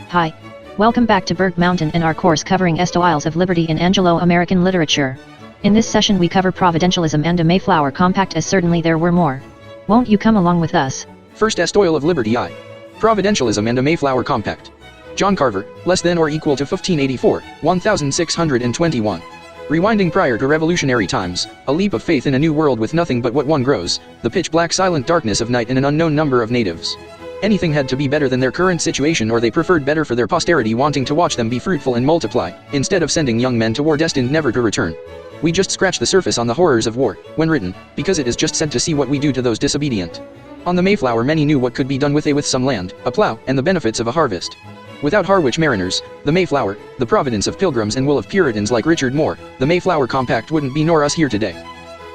Hi. Welcome back to Berg Mountain and our course covering Estoiles of Liberty in Angelo-American literature. In this session we cover Providentialism and a Mayflower compact, as certainly there were more. Won't you come along with us? First, Estoile of Liberty I. Providentialism and a Mayflower compact. John Carver, less than or equal to 1584, 1621. Rewinding prior to revolutionary times, a leap of faith in a new world with nothing but what one grows, the pitch-black silent darkness of night and an unknown number of natives. Anything had to be better than their current situation, or they preferred better for their posterity, wanting to watch them be fruitful and multiply, instead of sending young men to war destined never to return. We just scratch the surface on the horrors of war, when written, because it is just said to see what we do to those disobedient. On the Mayflower many knew what could be done with some land, a plow, and the benefits of a harvest. Without Harwich mariners, the Mayflower, the providence of pilgrims and will of puritans like Richard Moore, the Mayflower compact wouldn't be nor us here today.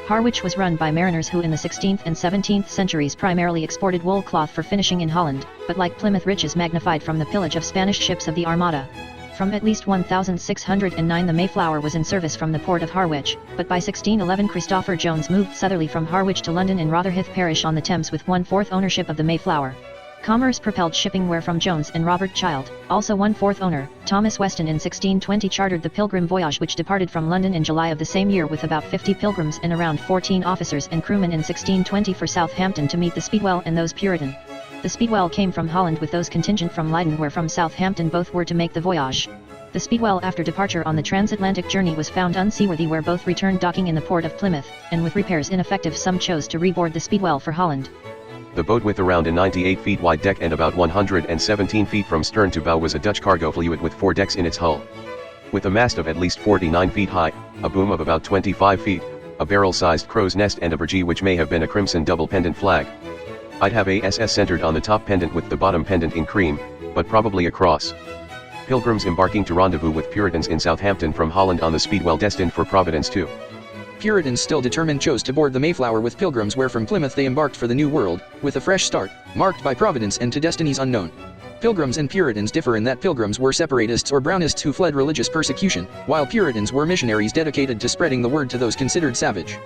Harwich was run by mariners who in the 16th and 17th centuries primarily exported wool cloth for finishing in Holland, but like Plymouth riches magnified from the pillage of Spanish ships of the Armada. From at least 1609 the Mayflower was in service from the port of Harwich, but by 1611 Christopher Jones moved southerly from Harwich to London in Rotherhithe parish on the Thames with 1/4 ownership of the Mayflower. Commerce propelled shipping wherefrom Jones and Robert Child, also 1/4 owner, Thomas Weston in 1620 chartered the Pilgrim Voyage, which departed from London in July of the same year with about 50 pilgrims and around 14 officers and crewmen in 1620 for Southampton to meet the Speedwell and those Puritan. The Speedwell came from Holland with those contingent from Leyden, where from Southampton both were to make the voyage. The Speedwell after departure on the transatlantic journey was found unseaworthy, where both returned docking in the port of Plymouth, and with repairs ineffective some chose to reboard the Speedwell for Holland. The boat, with around a 98 feet wide deck and about 117 feet from stern to bow, was a Dutch cargo fluid with 4 decks in its hull. With a mast of at least 49 feet high, a boom of about 25 feet, a barrel-sized crow's nest and a burgee which may have been a crimson double pendant flag. I'd have a SS centered on the top pendant with the bottom pendant in cream, but probably a cross. Pilgrims embarking to rendezvous with Puritans in Southampton from Holland on the Speedwell destined for Providence II. Puritans, still determined, chose to board the Mayflower with pilgrims, where from Plymouth they embarked for the New World, with a fresh start, marked by Providence and to destinies unknown. Pilgrims and Puritans differ in that pilgrims were separatists or Brownists who fled religious persecution, while Puritans were missionaries dedicated to spreading the word to those considered savage.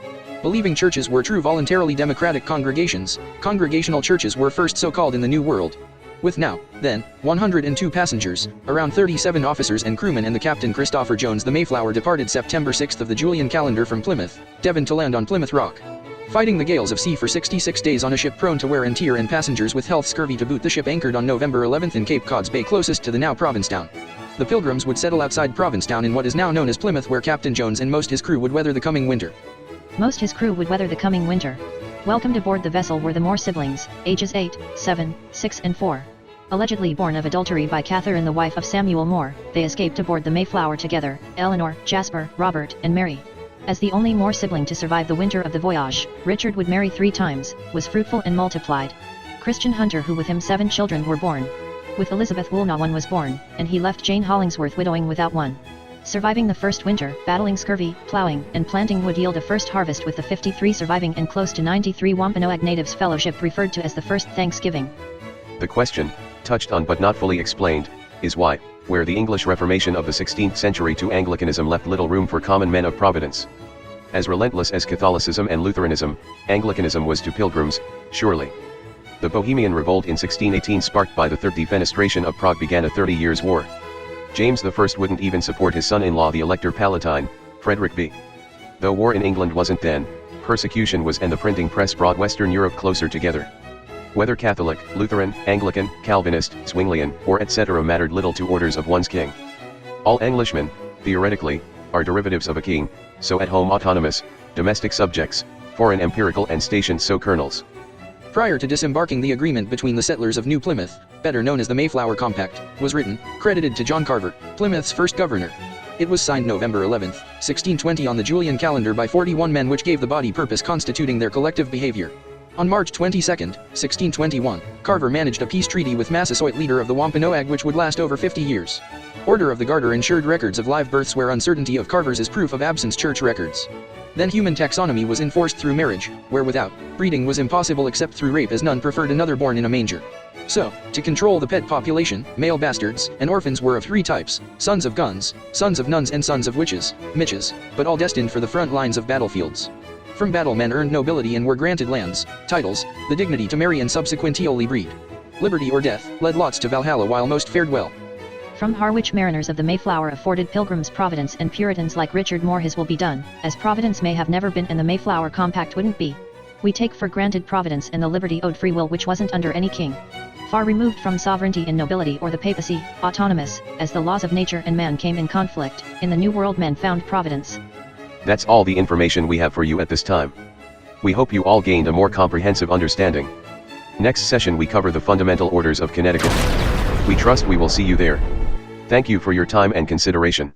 Believing churches were true voluntarily democratic congregations, congregational churches were first so called in the New World. With now, then, 102 passengers, around 37 officers and crewmen and the captain Christopher Jones, the Mayflower departed September 6 of the Julian calendar from Plymouth, Devon, to land on Plymouth Rock. Fighting the gales of sea for 66 days on a ship prone to wear and tear and passengers with health scurvy to boot, the ship anchored on November 11 in Cape Cod's Bay, closest to the now Provincetown. The Pilgrims would settle outside Provincetown in what is now known as Plymouth, where Captain Jones and most his crew would weather the coming winter. Most his crew would weather the coming winter. Welcomed aboard the vessel were the Moore siblings, ages 8, 7, 6 and 4. Allegedly born of adultery by Catherine, the wife of Samuel Moore, they escaped aboard the Mayflower together, Eleanor, Jasper, Robert, and Mary. As the only Moore sibling to survive the winter of the voyage, Richard would marry 3 times, was fruitful and multiplied. Christian Hunter, who with him 7 children were born. With Elizabeth Woolnough 1 was born, and he left Jane Hollingsworth widowing without one. Surviving the first winter, battling scurvy, plowing, and planting would yield a first harvest, with the 53 surviving and close to 93 Wampanoag natives fellowship referred to as the first Thanksgiving. The question, touched on but not fully explained, is why, where the English Reformation of the 16th century to Anglicanism left little room for common men of Providence. As relentless as Catholicism and Lutheranism, Anglicanism was to pilgrims, surely. The Bohemian Revolt in 1618, sparked by the Third Defenestration of Prague, began a 30 Years' War. James I wouldn't even support his son-in-law, the Elector Palatine, Frederick B. Though war in England wasn't then, persecution was, and the printing press brought Western Europe closer together. Whether Catholic, Lutheran, Anglican, Calvinist, Zwinglian, or etc. mattered little to orders of one's king. All Englishmen, theoretically, are derivatives of a king, so at home autonomous, domestic subjects, foreign empirical, and stationed so colonels. Prior to disembarking, the agreement between the settlers of New Plymouth, better known as the Mayflower Compact, was written, credited to John Carver, Plymouth's first governor. It was signed November 11, 1620 on the Julian calendar by 41 men, which gave the body purpose constituting their collective behavior. On March 22, 1621, Carver managed a peace treaty with Massasoit, leader of the Wampanoag, which would last over 50 years. Order of the Garter ensured records of live births, where uncertainty of Carver's is proof of absence church records. Then human taxonomy was enforced through marriage, where without breeding was impossible except through rape, as none preferred another born in a manger. So, to control the pet population, male bastards and orphans were of 3 types, sons of guns, sons of nuns and sons of witches, Mitches, but all destined for the front lines of battlefields. From battle men earned nobility and were granted lands, titles, the dignity to marry and subsequently breed. Liberty or death led lots to Valhalla, while most fared well. From Harwich mariners of the Mayflower afforded pilgrims providence, and Puritans like Richard More his will be done, as providence may have never been and the Mayflower compact wouldn't be. We take for granted providence and the liberty owed free will which wasn't under any king. Far removed from sovereignty and nobility or the papacy, autonomous, as the laws of nature and man came in conflict, in the New World men found providence. That's all the information we have for you at this time. We hope you all gained a more comprehensive understanding. Next session we cover the fundamental orders of Connecticut. We trust we will see you there. Thank you for your time and consideration.